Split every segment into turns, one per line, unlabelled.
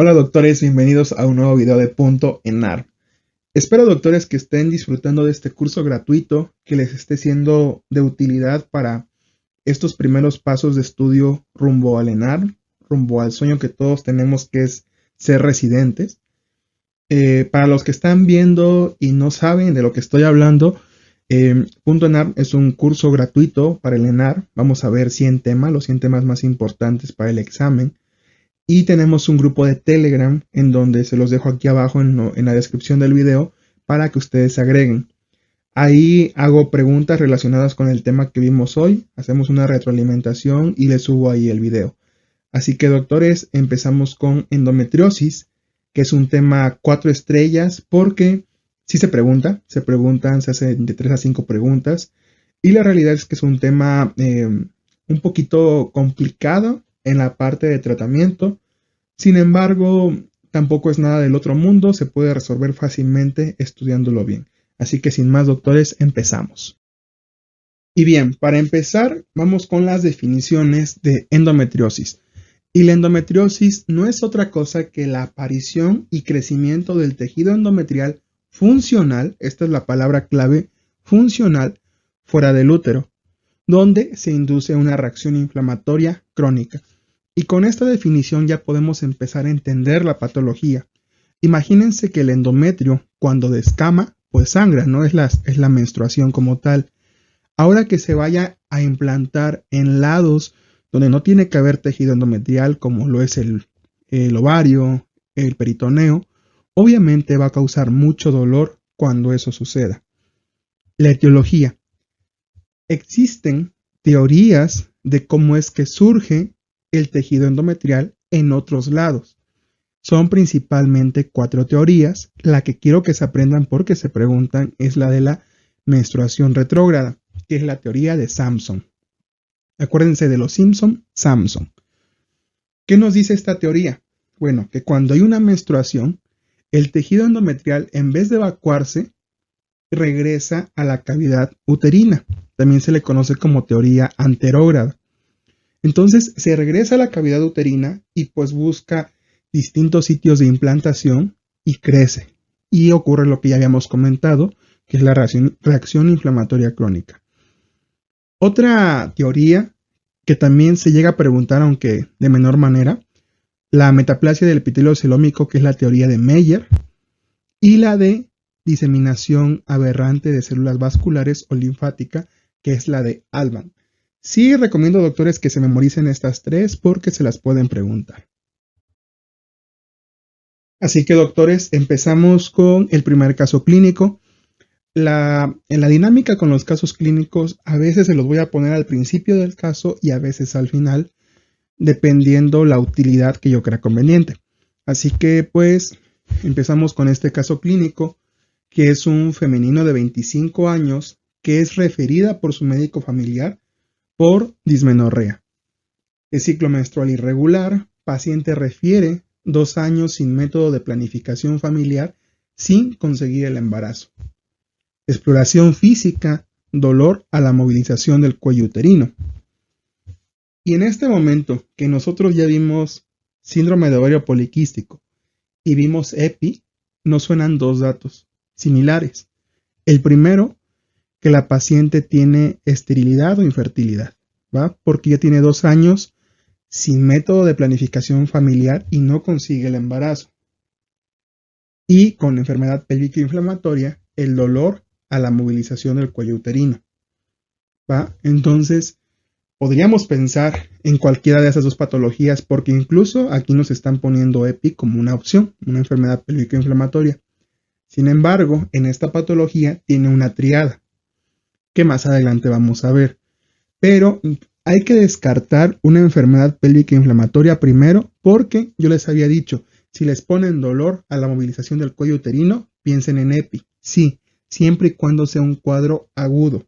Hola doctores, bienvenidos a un nuevo video de Punto ENAR. Espero doctores que estén disfrutando de este curso gratuito, que les esté siendo de utilidad para estos primeros pasos de estudio rumbo al ENAR, rumbo al sueño que todos tenemos que es ser residentes. Para los que están viendo y no saben de lo que estoy hablando, Punto ENAR es un curso gratuito para el ENAR. Vamos a ver 100 temas, los 100 temas más importantes para el examen. Y tenemos un grupo de Telegram en donde se los dejo aquí abajo en la descripción del video para que ustedes se agreguen. Ahí hago preguntas relacionadas con el tema que vimos hoy, hacemos una retroalimentación y les subo ahí el video. Así que doctores, empezamos con endometriosis, que es un tema 4 estrellas porque sí se preguntan, se hacen de 3 a 5 preguntas y la realidad es que es un tema un poquito complicado en la parte de tratamiento. Sin embargo, tampoco es nada del otro mundo, se puede resolver fácilmente estudiándolo bien. Así que sin más doctores, empezamos. Y bien, para empezar, vamos con las definiciones de endometriosis. Y la endometriosis no es otra cosa que la aparición y crecimiento del tejido endometrial funcional, esta es la palabra clave, funcional, fuera del útero, donde se induce una reacción inflamatoria crónica. Y con esta definición ya podemos empezar a entender la patología. Imagínense que el endometrio, cuando descama, pues sangra, ¿no? Es la menstruación como tal. Ahora que se vaya a implantar en lados donde no tiene que haber tejido endometrial, como lo es el ovario, el peritoneo, obviamente va a causar mucho dolor cuando eso suceda. La etiología. Existen teorías de cómo es que surge el tejido endometrial en otros lados. Son principalmente 4 teorías. La que quiero que se aprendan porque se preguntan es la de la menstruación retrógrada, que es la teoría de Sampson. Acuérdense de los Simpson, Sampson. ¿Qué nos dice esta teoría? Bueno, que cuando hay una menstruación, el tejido endometrial, en vez de evacuarse, regresa a la cavidad uterina. También se le conoce como teoría anterógrada. Entonces se regresa a la cavidad uterina y pues busca distintos sitios de implantación y crece. Y ocurre lo que ya habíamos comentado, que es la reacción inflamatoria crónica. Otra teoría que también se llega a preguntar, aunque de menor manera, la metaplasia del epitelio celómico, que es la teoría de Meyer, y la de diseminación aberrante de células vasculares o linfática, que es la de Alban. Sí recomiendo, doctores, que se memoricen estas 3 porque se las pueden preguntar. Así que, doctores, empezamos con el primer caso clínico. En la dinámica con los casos clínicos, a veces se los voy a poner al principio del caso y a veces al final, dependiendo la utilidad que yo crea conveniente. Así que, pues, empezamos con este caso clínico, que es un femenino de 25 años que es referida por su médico familiar por dismenorrea. Es ciclo menstrual irregular, paciente refiere 2 años sin método de planificación familiar sin conseguir el embarazo. Exploración física, dolor a la movilización del cuello uterino. Y en este momento que nosotros ya vimos síndrome de ovario poliquístico y vimos EPI, nos suenan 2 datos similares. El primero, que la paciente tiene esterilidad o infertilidad, ¿va? Porque ya tiene 2 años sin método de planificación familiar y no consigue el embarazo. Y con enfermedad pélvica inflamatoria, el dolor a la movilización del cuello uterino, ¿va? Entonces, podríamos pensar en cualquiera de esas 2 patologías porque incluso aquí nos están poniendo EPI como una opción, una enfermedad pélvica inflamatoria. Sin embargo, en esta patología tiene una triada, que más adelante vamos a ver. Pero hay que descartar una enfermedad pélvica inflamatoria primero porque yo les había dicho, si les ponen dolor a la movilización del cuello uterino, piensen en EPI. Sí, siempre y cuando sea un cuadro agudo.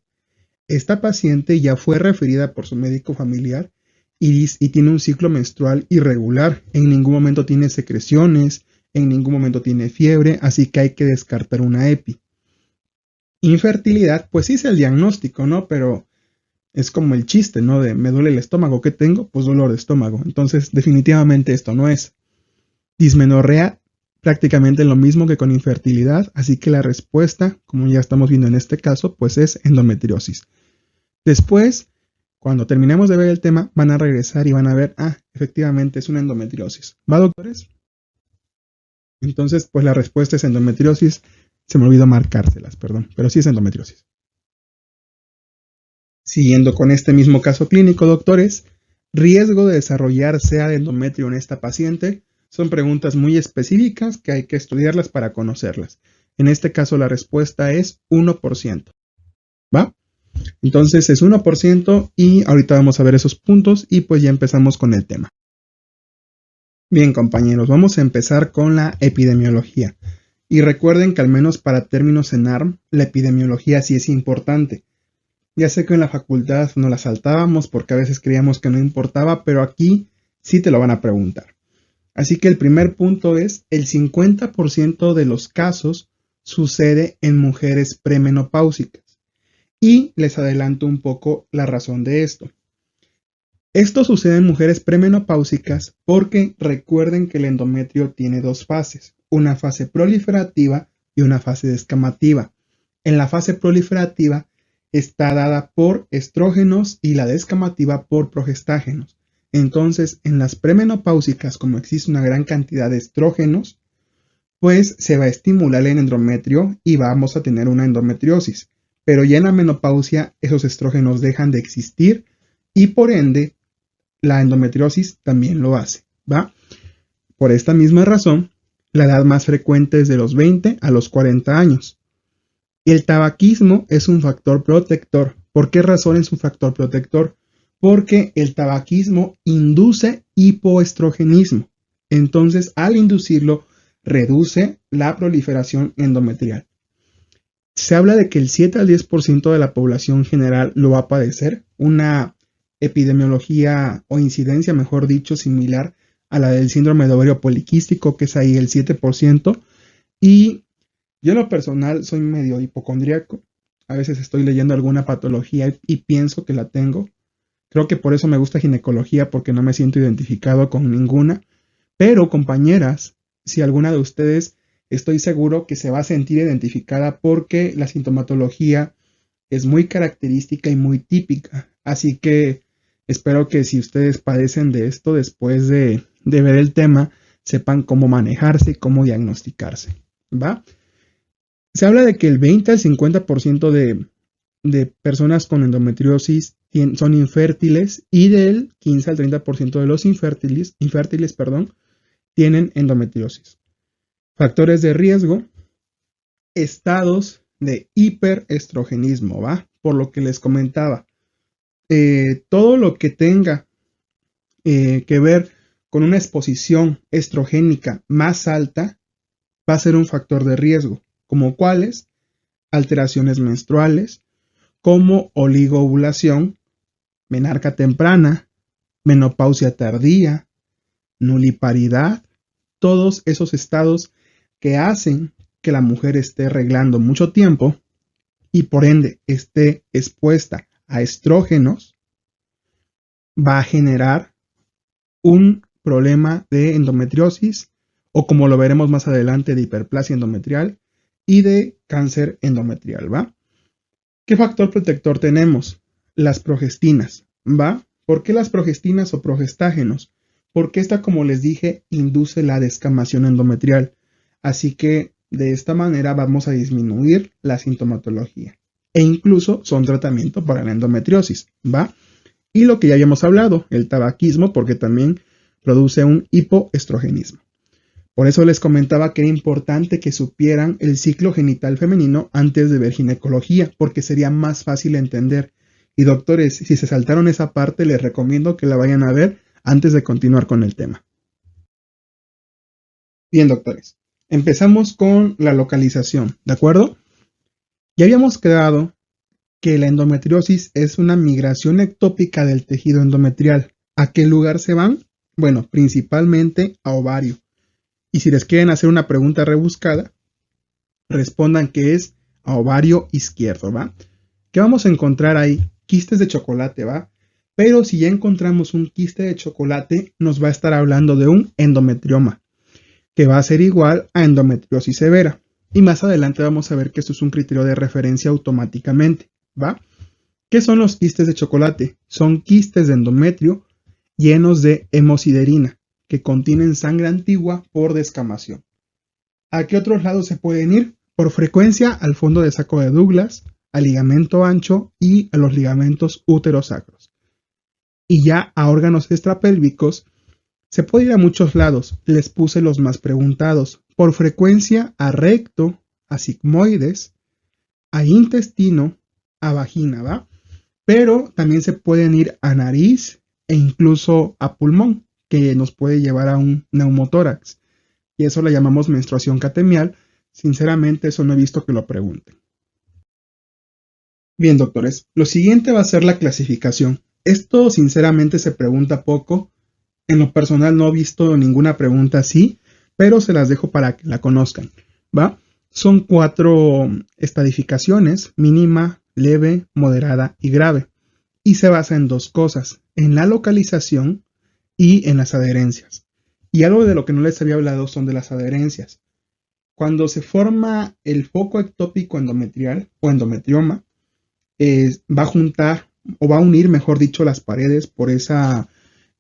Esta paciente ya fue referida por su médico familiar y tiene un ciclo menstrual irregular. En ningún momento tiene secreciones, en ningún momento tiene fiebre, así que hay que descartar una EPI. Infertilidad, pues sí es el diagnóstico, ¿no? Pero es como el chiste, ¿no? De me duele el estómago, ¿qué tengo? Pues dolor de estómago. Entonces, definitivamente esto no es. Dismenorrea, prácticamente lo mismo que con infertilidad, así que la respuesta, como ya estamos viendo en este caso, pues es endometriosis. Después, cuando terminemos de ver el tema, van a regresar y van a ver, efectivamente es una endometriosis. ¿Va, doctores? Entonces, pues la respuesta es endometriosis. Se me olvidó marcárselas, perdón, pero sí es endometriosis. Siguiendo con este mismo caso clínico, doctores, riesgo de desarrollar SEA de endometrio en esta paciente. Son preguntas muy específicas que hay que estudiarlas para conocerlas. En este caso la respuesta es 1%. ¿Va? Entonces es 1% y ahorita vamos a ver esos puntos y pues ya empezamos con el tema. Bien, compañeros, vamos a empezar con la epidemiología. Y recuerden que al menos para términos en ARM, la epidemiología sí es importante. Ya sé que en la facultad no la saltábamos porque a veces creíamos que no importaba, pero aquí sí te lo van a preguntar. Así que el primer punto es, el 50% de los casos sucede en mujeres premenopáusicas. Y les adelanto un poco la razón de esto. Esto sucede en mujeres premenopáusicas porque recuerden que el endometrio tiene dos fases, una fase proliferativa y una fase descamativa. En la fase proliferativa está dada por estrógenos y la descamativa por progestágenos. Entonces, en las premenopáusicas, como existe una gran cantidad de estrógenos, pues se va a estimular el endometrio y vamos a tener una endometriosis. Pero ya en la menopausia esos estrógenos dejan de existir y por ende la endometriosis también lo hace, ¿va? Por esta misma razón, la edad más frecuente es de los 20 a los 40 años. El tabaquismo es un factor protector. ¿Por qué razón es un factor protector? Porque el tabaquismo induce hipoestrogenismo. Entonces, al inducirlo, reduce la proliferación endometrial. Se habla de que el 7 al 10% de la población general lo va a padecer, una epidemiología o incidencia, mejor dicho, similar a la del síndrome de ovario poliquístico, que es ahí el 7%. Y yo en lo personal soy medio hipocondríaco. A veces estoy leyendo alguna patología y pienso que la tengo. Creo que por eso me gusta ginecología, porque no me siento identificado con ninguna. Pero, compañeras, si alguna de ustedes estoy seguro que se va a sentir identificada porque la sintomatología es muy característica y muy típica. Así que espero que si ustedes padecen de esto, después de ver el tema, sepan cómo manejarse y cómo diagnosticarse. ¿Va? Se habla de que el 20 al 50% de personas con endometriosis son infértiles y del 15 al 30% de los infértiles, tienen endometriosis. Factores de riesgo, estados de hiperestrogenismo, ¿va? Por lo que les comentaba, todo lo que tenga que ver con una exposición estrogénica más alta va a ser un factor de riesgo, como cuáles, alteraciones menstruales, como oligoovulación, menarca temprana, menopausia tardía, nuliparidad, todos esos estados que hacen que la mujer esté reglando mucho tiempo y por ende esté expuesta a estrógenos, va a generar un problema de endometriosis o, como lo veremos más adelante, de hiperplasia endometrial y de cáncer endometrial, ¿va? ¿Qué factor protector tenemos? Las progestinas, ¿va? ¿Por qué las progestinas o progestágenos? Porque esta, como les dije, induce la descamación endometrial. Así que de esta manera vamos a disminuir la sintomatología. E incluso son tratamiento para la endometriosis, ¿va? Y lo que ya habíamos hablado, el tabaquismo, porque también produce un hipoestrogenismo. Por eso les comentaba que era importante que supieran el ciclo genital femenino antes de ver ginecología, porque sería más fácil entender. Y doctores, si se saltaron esa parte, les recomiendo que la vayan a ver antes de continuar con el tema. Bien, doctores, empezamos con la localización, ¿de acuerdo? Ya habíamos quedado que la endometriosis es una migración ectópica del tejido endometrial. ¿A qué lugar se van? Bueno, principalmente a ovario. Y si les quieren hacer una pregunta rebuscada, respondan que es a ovario izquierdo, ¿va? ¿Qué vamos a encontrar ahí? Quistes de chocolate, ¿va? Pero si ya encontramos un quiste de chocolate, nos va a estar hablando de un endometrioma. que va a ser igual a endometriosis severa. Y más adelante vamos a ver que esto es un criterio de referencia automáticamente, ¿va? ¿Qué son los quistes de chocolate? Son quistes de endometrio llenos de hemosiderina, que contienen sangre antigua por descamación. ¿A qué otros lados se pueden ir? Por frecuencia al fondo de saco de Douglas, al ligamento ancho y a los ligamentos uterosacros. Y ya a órganos extrapélvicos, se puede ir a muchos lados. Les puse los más preguntados. Por frecuencia a recto, a sigmoides, a intestino, a vagina, ¿va? Pero también se pueden ir a nariz e incluso a pulmón, que nos puede llevar a un neumotórax. Y eso le llamamos menstruación catemial. Sinceramente, eso no he visto que lo pregunten. Bien, doctores, lo siguiente va a ser la clasificación. Esto sinceramente se pregunta poco. En lo personal no he visto ninguna pregunta así, pero se las dejo para que la conozcan, ¿va? Son 4 estadificaciones: mínima, leve, moderada y grave. Y se basa en 2 cosas: en la localización y en las adherencias. Y algo de lo que no les había hablado son de las adherencias. Cuando se forma el foco ectópico endometrial o endometrioma, va a juntar o va a unir, mejor dicho, las paredes por esa,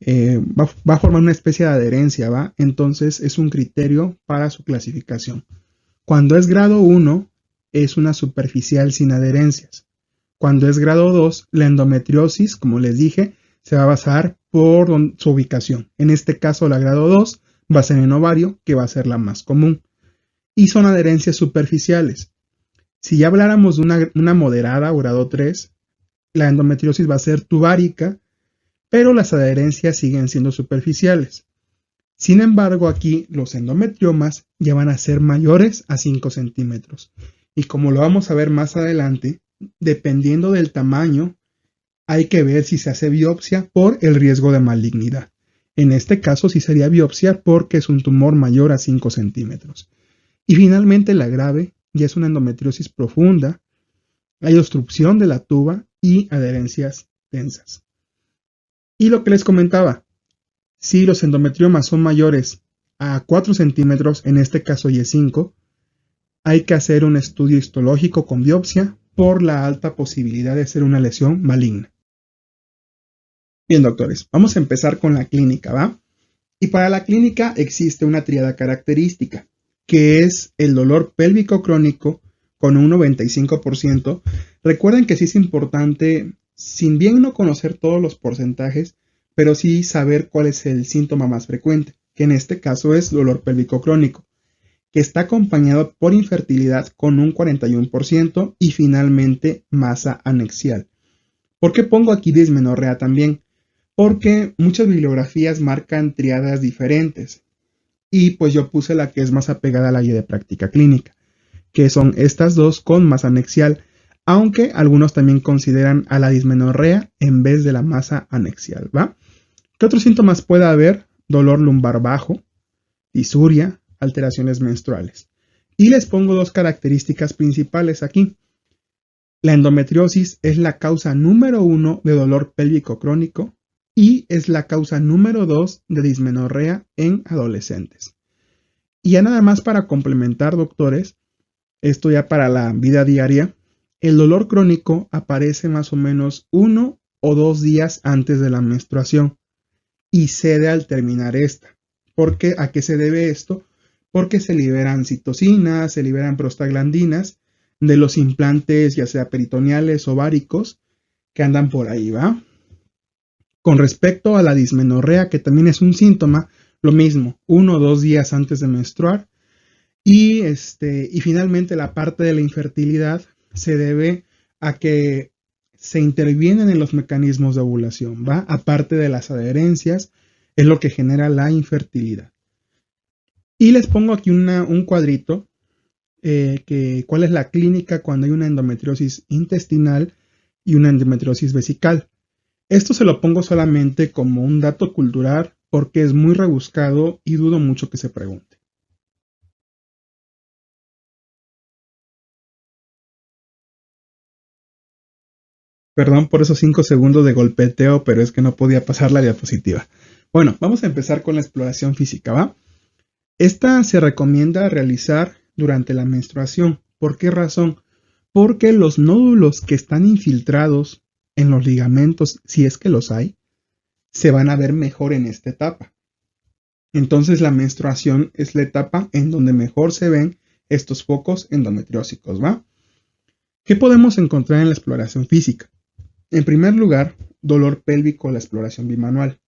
va a formar una especie de adherencia, ¿va? Entonces es un criterio para su clasificación. Cuando es grado 1, es una superficial sin adherencias. Cuando es grado 2, la endometriosis, como les dije, se va a basar por su ubicación. En este caso, la grado 2 va a ser en ovario, que va a ser la más común. Y son adherencias superficiales. Si ya habláramos de una moderada o grado 3, la endometriosis va a ser tubárica, pero las adherencias siguen siendo superficiales. Sin embargo, aquí los endometriomas ya van a ser mayores a 5 centímetros. Y como lo vamos a ver más adelante, dependiendo del tamaño, hay que ver si se hace biopsia por el riesgo de malignidad. En este caso sí sería biopsia porque es un tumor mayor a 5 centímetros. Y finalmente la grave ya es una endometriosis profunda, hay obstrucción de la tuba y adherencias tensas. Y lo que les comentaba, si los endometriomas son mayores a 4 centímetros, en este caso y es 5, hay que hacer un estudio histológico con biopsia por la alta posibilidad de ser una lesión maligna. Bien, doctores, vamos a empezar con la clínica, ¿va? Y para la clínica existe una tríada característica, que es el dolor pélvico crónico con un 95%. Recuerden que sí es importante, sin bien no conocer todos los porcentajes, pero sí saber cuál es el síntoma más frecuente, que en este caso es dolor pélvico crónico, que está acompañado por infertilidad con un 41% y finalmente masa anexial. ¿Por qué pongo aquí dismenorrea también? Porque muchas bibliografías marcan triadas diferentes y pues yo puse la que es más apegada a la guía de práctica clínica, que son estas dos con masa anexial, aunque algunos también consideran a la dismenorrea en vez de la masa anexial, ¿va? ¿Qué otros síntomas puede haber? Dolor lumbar bajo, disuria, alteraciones menstruales. Y les pongo 2 características principales aquí. La endometriosis es la causa número 1 de dolor pélvico crónico y es la causa número 2 de dismenorrea en adolescentes. Y ya nada más para complementar, doctores, esto ya para la vida diaria, el dolor crónico aparece más o menos 1 o 2 días antes de la menstruación y cede al terminar esta. ¿Por qué? ¿A qué se debe esto? Porque se liberan citocinas, se liberan prostaglandinas de los implantes, ya sea peritoneales o ováricos, que andan por ahí, ¿va? Con respecto a la dismenorrea, que también es un síntoma, lo mismo, 1 o 2 días antes de menstruar. Y finalmente la parte de la infertilidad se debe a que se intervienen en los mecanismos de ovulación, ¿va? Aparte de las adherencias, es lo que genera la infertilidad. Y les pongo aquí un cuadrito, cuál es la clínica cuando hay una endometriosis intestinal y una endometriosis vesical. Esto se lo pongo solamente como un dato cultural porque es muy rebuscado y dudo mucho que se pregunte. Perdón por esos 5 segundos de golpeteo, pero es que no podía pasar la diapositiva. Bueno, vamos a empezar con la exploración física, ¿va? Esta se recomienda realizar durante la menstruación. ¿Por qué razón? Porque los nódulos que están infiltrados en los ligamentos, si es que los hay, se van a ver mejor en esta etapa. Entonces la menstruación es la etapa en donde mejor se ven estos focos endometriósicos, ¿va? ¿Qué podemos encontrar en la exploración física? En primer lugar, dolor pélvico a la exploración bimanual.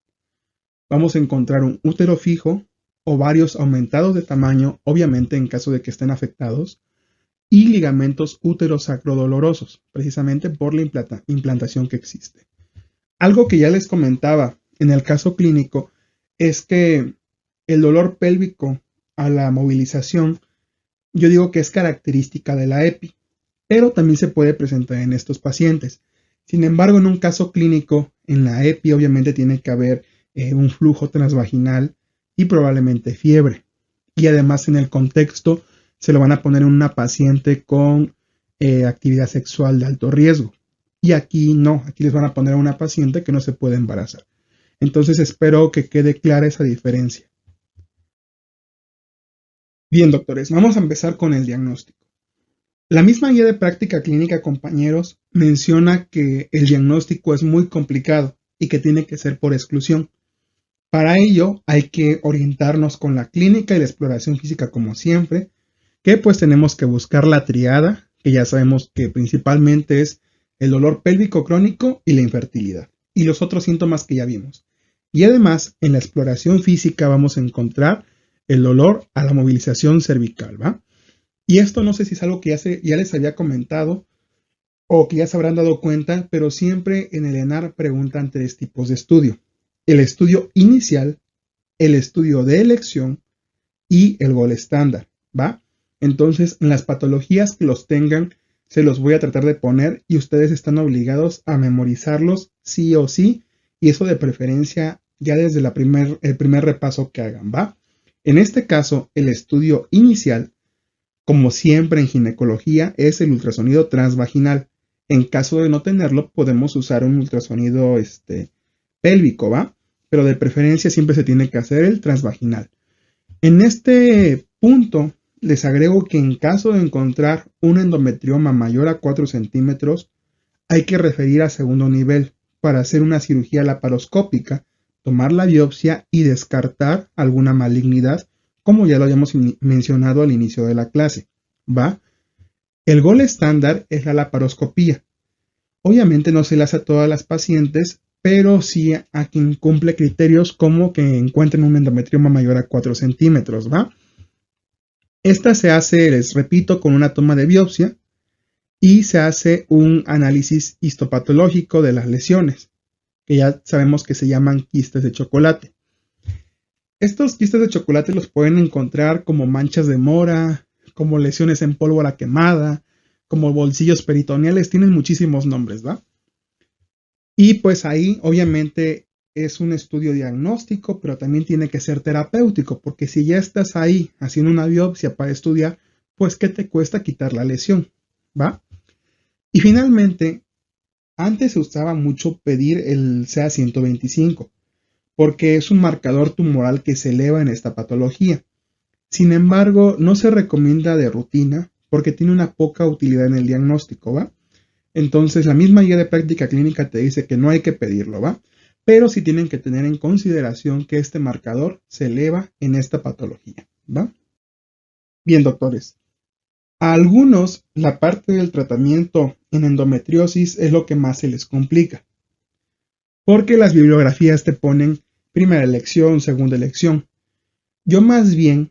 Vamos a encontrar un útero fijo, ovarios aumentados de tamaño, obviamente en caso de que estén afectados, y ligamentos úterosacrodolorosos, precisamente por la implantación que existe. Algo que ya les comentaba en el caso clínico es que el dolor pélvico a la movilización, yo digo que es característica de la EPI, pero también se puede presentar en estos pacientes. Sin embargo, en un caso clínico, en la EPI obviamente tiene que haber un flujo transvaginal y probablemente fiebre. Y además en el contexto se lo van a poner en una paciente con actividad sexual de alto riesgo. Y aquí no, aquí les van a poner a una paciente que no se puede embarazar. Entonces espero que quede clara esa diferencia. Bien, doctores, vamos a empezar con el diagnóstico. La misma guía de práctica clínica, compañeros, menciona que el diagnóstico es muy complicado y que tiene que ser por exclusión. Para ello hay que orientarnos con la clínica y la exploración física como siempre, que pues tenemos que buscar la triada, que ya sabemos que principalmente es el dolor pélvico crónico y la infertilidad, y los otros síntomas que ya vimos. Y además, en la exploración física vamos a encontrar el dolor a la movilización cervical, ¿va? Y esto no sé si es algo que ya les había comentado o que ya se habrán dado cuenta, pero siempre en el ENAR preguntan tres tipos de estudio. El estudio inicial, el estudio de elección y el gol estándar, ¿va? Entonces, en las patologías que los tengan, se los voy a tratar de poner y ustedes están obligados a memorizarlos sí o sí, y eso de preferencia ya desde el primer repaso que hagan, ¿va? En este caso, el estudio inicial, como siempre en ginecología, es el ultrasonido transvaginal. En caso de no tenerlo, podemos usar un ultrasonido pélvico, ¿va? Pero de preferencia siempre se tiene que hacer el transvaginal. En este punto, les agrego que en caso de encontrar un endometrioma mayor a 4 centímetros, hay que referir a segundo nivel para hacer una cirugía laparoscópica, tomar la biopsia y descartar alguna malignidad, como ya lo habíamos mencionado al inicio de la clase, ¿va? El gol estándar es la laparoscopía. Obviamente no se le hace a todas las pacientes, pero sí a quien cumple criterios como que encuentren un endometrioma mayor a 4 centímetros, ¿va? Esta se hace, les repito, con una toma de biopsia y se hace un análisis histopatológico de las lesiones, que ya sabemos que se llaman quistes de chocolate. Estos quistes de chocolate los pueden encontrar como manchas de mora, como lesiones en pólvora quemada, como bolsillos peritoneales, tienen muchísimos nombres, ¿va? Y pues ahí obviamente es un estudio diagnóstico, pero también tiene que ser terapéutico, porque si ya estás ahí haciendo una biopsia para estudiar, pues ¿qué te cuesta quitar la lesión? ¿Va? Y finalmente, antes se usaba mucho pedir el CA-125, porque es un marcador tumoral que se eleva en esta patología. Sin embargo, no se recomienda de rutina, porque tiene una poca utilidad en el diagnóstico, ¿va? Entonces, la misma guía de práctica clínica te dice que no hay que pedirlo, ¿va? Pero sí tienen que tener en consideración que este marcador se eleva en esta patología, ¿va? Bien, doctores. A algunos, la parte del tratamiento en endometriosis es lo que más se les complica, porque las bibliografías te ponen primera elección, segunda elección. Yo más bien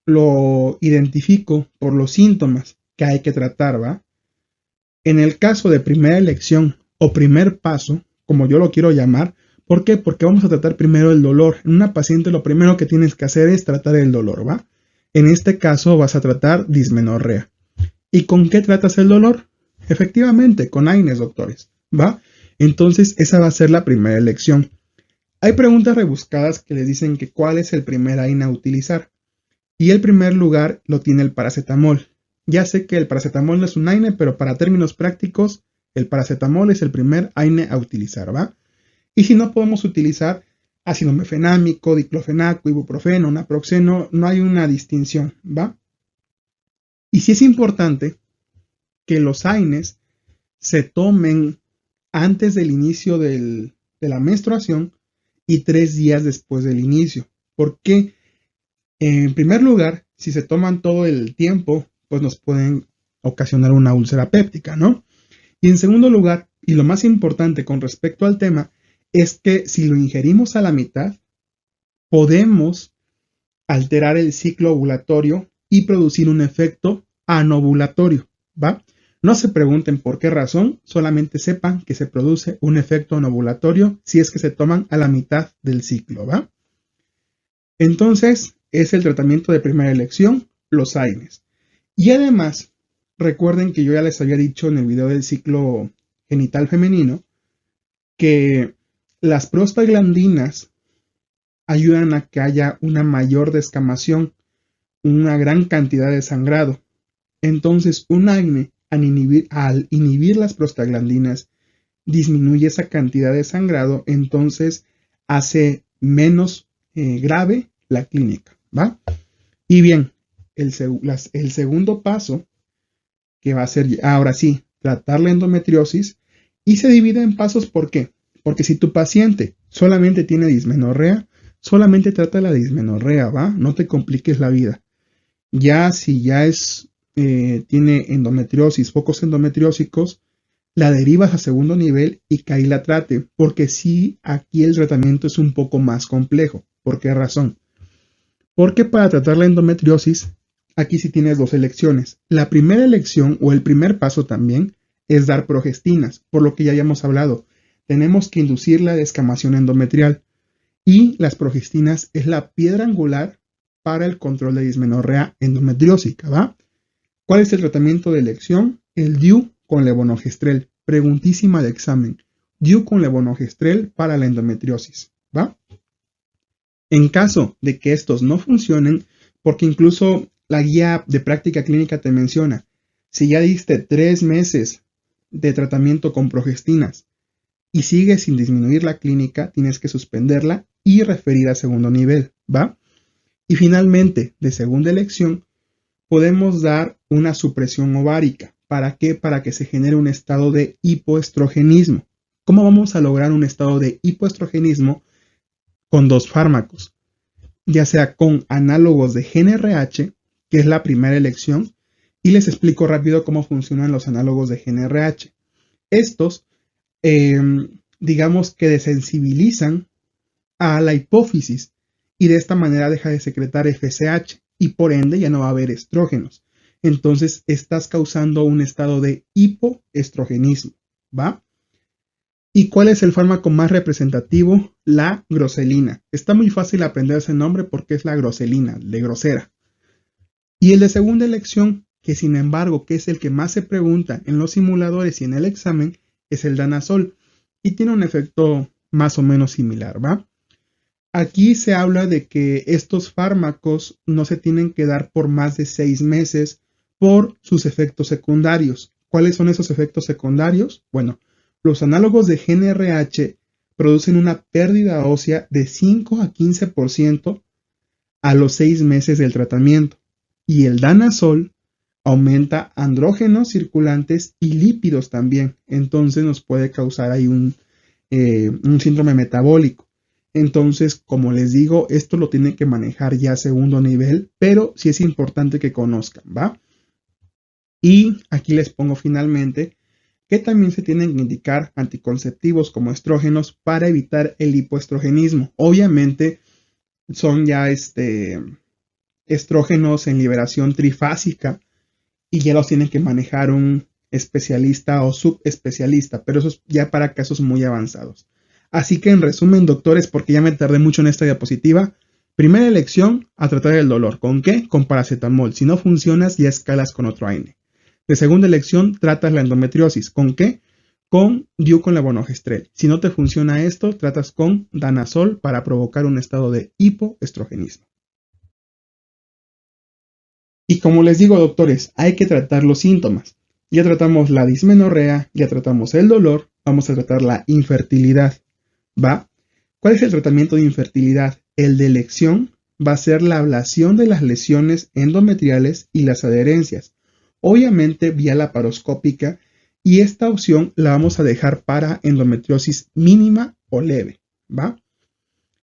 lo identifico por los síntomas que hay que tratar, ¿va? En el caso de primera elección o primer paso, como yo lo quiero llamar, ¿por qué? Porque vamos a tratar primero el dolor. En una paciente lo primero que tienes que hacer es tratar el dolor, ¿va? En este caso vas a tratar dismenorrea. ¿Y con qué tratas el dolor? Efectivamente, con AINES, doctores, ¿va? Entonces esa va a ser la primera elección. Hay preguntas rebuscadas que les dicen que cuál es el primer AINE a utilizar. Y el primer lugar lo tiene el paracetamol. Ya sé que el paracetamol no es un AINE, pero para términos prácticos, el paracetamol es el primer AINE a utilizar, ¿va? Y si no podemos utilizar ácido mefenámico, diclofenaco, ibuprofeno, naproxeno, no hay una distinción, ¿va? Y sí es importante que los AINES se tomen antes del inicio de la menstruación y 3 días después del inicio. Porque, en primer lugar, si se toman todo el tiempo, pues nos pueden ocasionar una úlcera péptica, ¿no? Y en segundo lugar, y lo más importante con respecto al tema, es que si lo ingerimos a la mitad, podemos alterar el ciclo ovulatorio y producir un efecto anovulatorio, ¿va? No se pregunten por qué razón, solamente sepan que se produce un efecto anovulatorio si es que se toman a la mitad del ciclo, ¿va? Entonces, es el tratamiento de primera elección, los AINES. Y además, recuerden que yo ya les había dicho en el video del ciclo genital femenino que las prostaglandinas ayudan a que haya una mayor descamación, una gran cantidad de sangrado. Entonces, un AINE, al inhibir las prostaglandinas, disminuye esa cantidad de sangrado, entonces hace menos grave la clínica, ¿va? Y bien, el segundo paso, que va a ser ahora sí, tratar la endometriosis, y se divide en pasos, ¿por qué? Porque si tu paciente solamente tiene dismenorrea, solamente trata la dismenorrea, ¿va? No te compliques la vida. Ya si tiene endometriosis, focos endometriósicos, la derivas a segundo nivel y que ahí la trate, porque sí, aquí el tratamiento es un poco más complejo. ¿Por qué razón? Porque para tratar la endometriosis, aquí sí tienes dos elecciones. La primera elección o el primer paso también es dar progestinas, por lo que ya habíamos hablado. Tenemos que inducir la descamación endometrial y las progestinas es la piedra angular para el control de dismenorrea endometriósica, ¿va? ¿Cuál es el tratamiento de elección? El DIU con levonorgestrel. Preguntísima de examen. DIU con levonorgestrel para la endometriosis, ¿va? En caso de que estos no funcionen, porque incluso la guía de práctica clínica te menciona, si ya diste 3 meses de tratamiento con progestinas y sigues sin disminuir la clínica, tienes que suspenderla y referir a segundo nivel, ¿va? Y finalmente, de segunda elección, podemos dar una supresión ovárica. ¿Para qué? Para que se genere un estado de hipoestrogenismo. ¿Cómo vamos a lograr un estado de hipoestrogenismo? Con 2 fármacos, ya sea con análogos de GnRH, que es la primera elección, y les explico rápido cómo funcionan los análogos de GnRH. Estos, digamos que desensibilizan a la hipófisis y de esta manera deja de secretar FSH y por ende ya no va a haber estrógenos. Entonces estás causando un estado de hipoestrogenismo, ¿va? ¿Y cuál es el fármaco más representativo? La groselina. Está muy fácil aprender ese nombre porque es la groselina, de grosera. Y el de segunda elección, que sin embargo, que es el que más se pregunta en los simuladores y en el examen, es el danazol. Y tiene un efecto más o menos similar, ¿va? Aquí se habla de que estos fármacos no se tienen que dar por más de 6 meses por sus efectos secundarios. ¿Cuáles son esos efectos secundarios? Bueno, los análogos de GnRH producen una pérdida ósea de 5 a 15% a los 6 meses del tratamiento. Y el danazol aumenta andrógenos circulantes y lípidos también. Entonces nos puede causar ahí un síndrome metabólico. Entonces, como les digo, esto lo tienen que manejar ya a segundo nivel, pero sí es importante que conozcan, ¿va? Y aquí les pongo finalmente que también se tienen que indicar anticonceptivos como estrógenos para evitar el hipoestrogenismo. Obviamente son ya estrógenos en liberación trifásica y ya los tienen que manejar un especialista o subespecialista, pero eso es ya para casos muy avanzados. Así que en resumen, doctores, porque ya me tardé mucho en esta diapositiva, primera elección, a tratar el dolor. ¿Con qué? Con paracetamol. Si no funcionas, ya escalas con otro AINE. De segunda elección, tratas la endometriosis. ¿Con qué? Con DIU con levonorgestrel. Si no te funciona esto, tratas con danazol para provocar un estado de hipoestrogenismo. Y como les digo, doctores, hay que tratar los síntomas. Ya tratamos la dismenorrea, ya tratamos el dolor, vamos a tratar la infertilidad, ¿va? ¿Cuál es el tratamiento de infertilidad? El de elección va a ser la ablación de las lesiones endometriales y las adherencias, obviamente vía laparoscópica, y esta opción la vamos a dejar para endometriosis mínima o leve, ¿va?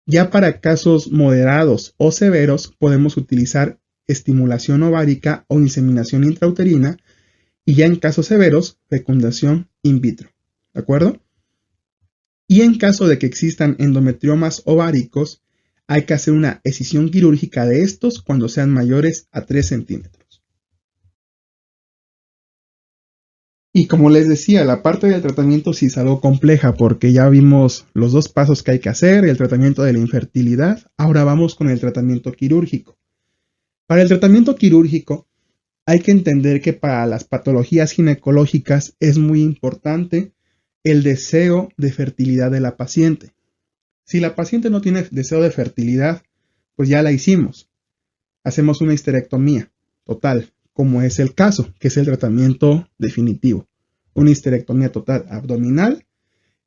Ya para casos moderados o severos podemos utilizar estimulación ovárica o inseminación intrauterina, y ya en casos severos, fecundación in vitro, ¿de acuerdo? Y en caso de que existan endometriomas ováricos, hay que hacer una escisión quirúrgica de estos cuando sean mayores a 3 centímetros. Y como les decía, la parte del tratamiento sí es algo compleja porque ya vimos los dos pasos que hay que hacer, el tratamiento de la infertilidad. Ahora vamos con el tratamiento quirúrgico. Para el tratamiento quirúrgico hay que entender que para las patologías ginecológicas es muy importante el deseo de fertilidad de la paciente. Si la paciente no tiene deseo de fertilidad, pues ya la hicimos. Hacemos una histerectomía total, como es el caso, que es el tratamiento definitivo. Una histerectomía total abdominal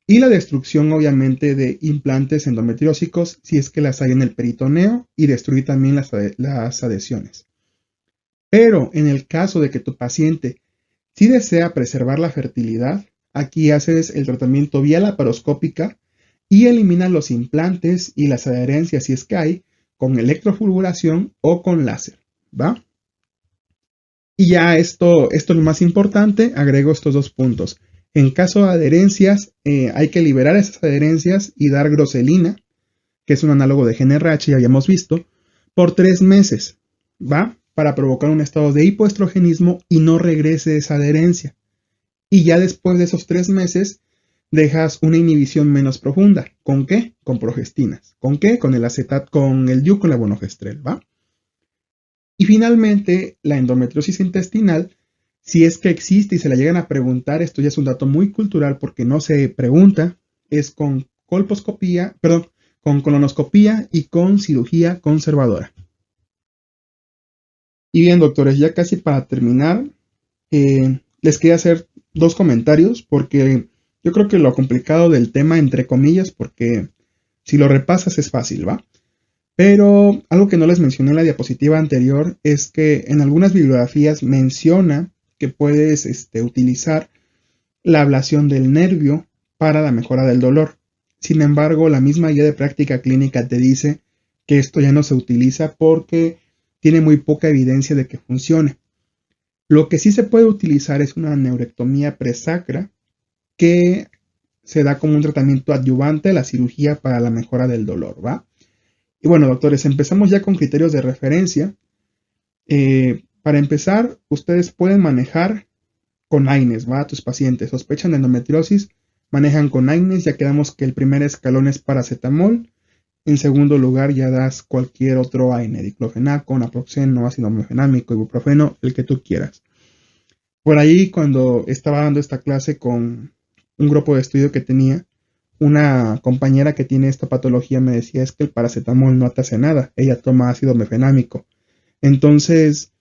y la destrucción obviamente de implantes endometriósicos si es que las hay en el peritoneo, y destruir también las adhesiones. Pero en el caso de que tu paciente sí desea preservar la fertilidad, aquí haces el tratamiento vía laparoscópica y eliminas los implantes y las adherencias si es que hay, con electrofulguración o con láser, ¿va? Y ya esto es lo más importante, agrego estos dos puntos. En caso de adherencias, hay que liberar esas adherencias y dar groselina, que es un análogo de GnRH, ya habíamos visto, por 3 meses, ¿va? Para provocar un estado de hipoestrogenismo y no regrese esa adherencia. Y ya después de esos 3 meses, dejas una inhibición menos profunda. ¿Con qué? Con progestinas. ¿Con qué? Con el acetat, con el DIU, con la bonogestrel, ¿va? Y finalmente, la endometriosis intestinal, si es que existe y se la llegan a preguntar, esto ya es un dato muy cultural porque no se pregunta, es con colposcopía, perdón, con colonoscopía y con cirugía conservadora. Y bien, doctores, ya casi para terminar, les quería hacer 2 comentarios porque yo creo que lo complicado del tema, entre comillas, porque si lo repasas es fácil, ¿va? Pero algo que no les mencioné en la diapositiva anterior es que en algunas bibliografías menciona que puedes utilizar la ablación del nervio para la mejora del dolor. Sin embargo, la misma guía de práctica clínica te dice que esto ya no se utiliza porque tiene muy poca evidencia de que funcione. Lo que sí se puede utilizar es una neurectomía presacra que se da como un tratamiento adyuvante a la cirugía para la mejora del dolor, ¿va? Y bueno, doctores, empezamos ya con criterios de referencia. Para empezar, ustedes pueden manejar con AINES, ¿va? A tus pacientes sospechan de endometriosis, manejan con AINES, ya quedamos que el primer escalón es paracetamol. En segundo lugar, ya das cualquier otro AINE, diclofenaco, naproxeno, ácido mefenámico, ibuprofeno, el que tú quieras. Por ahí, cuando estaba dando esta clase con un grupo de estudio que tenía, una compañera que tiene esta patología me decía, es que el paracetamol no te hace nada, ella toma ácido mefenámico. Entonces,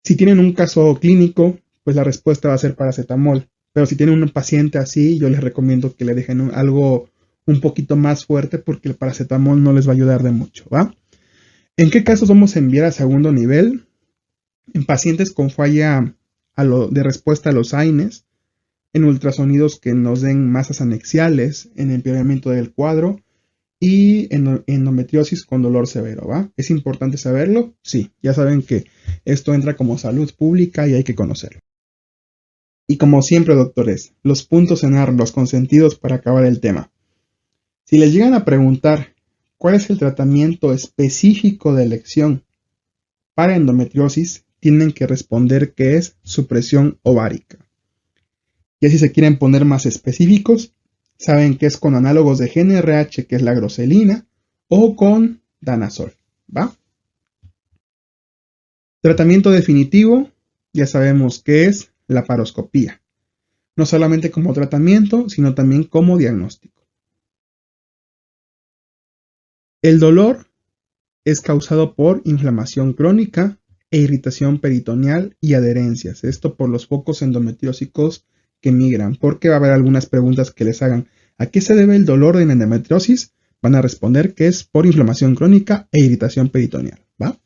si tienen un caso clínico, pues la respuesta va a ser paracetamol. Pero si tienen un paciente así, yo les recomiendo que le dejen algo un poquito más fuerte porque el paracetamol no les va a ayudar de mucho, ¿va? ¿En qué casos vamos a enviar a segundo nivel? En pacientes con falla de respuesta a los AINES, en ultrasonidos que nos den masas anexiales, en empeoramiento del cuadro y en endometriosis con dolor severo, ¿va? ¿Es importante saberlo? Sí, ya saben que esto entra como salud pública y hay que conocerlo. Y como siempre, doctores, los puntos en AR, los consentidos para acabar el tema. Si les llegan a preguntar cuál es el tratamiento específico de elección para endometriosis, tienen que responder que es supresión ovárica. Y si se quieren poner más específicos, saben que es con análogos de GnRH, que es la groselina, o con danazol, ¿va? Tratamiento definitivo, ya sabemos que es la laparoscopía. No solamente como tratamiento, sino también como diagnóstico. El dolor es causado por inflamación crónica e irritación peritoneal y adherencias. Esto por los focos endometriósicos que migran, porque va a haber algunas preguntas que les hagan. ¿A qué se debe el dolor de la endometriosis? Van a responder que es por inflamación crónica e irritación peritoneal, ¿va?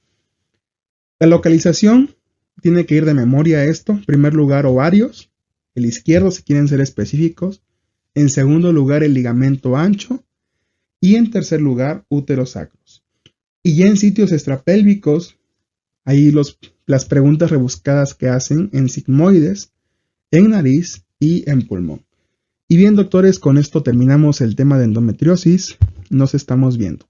La localización tiene que ir de memoria a esto. En primer lugar, ovarios, el izquierdo si quieren ser específicos. En segundo lugar, el ligamento ancho. Y en tercer lugar, úteros sacros. Y ya en sitios extrapélvicos, ahí las preguntas rebuscadas que hacen en sigmoides, en nariz y en pulmón. Y bien, doctores, con esto terminamos el tema de endometriosis. Nos estamos viendo.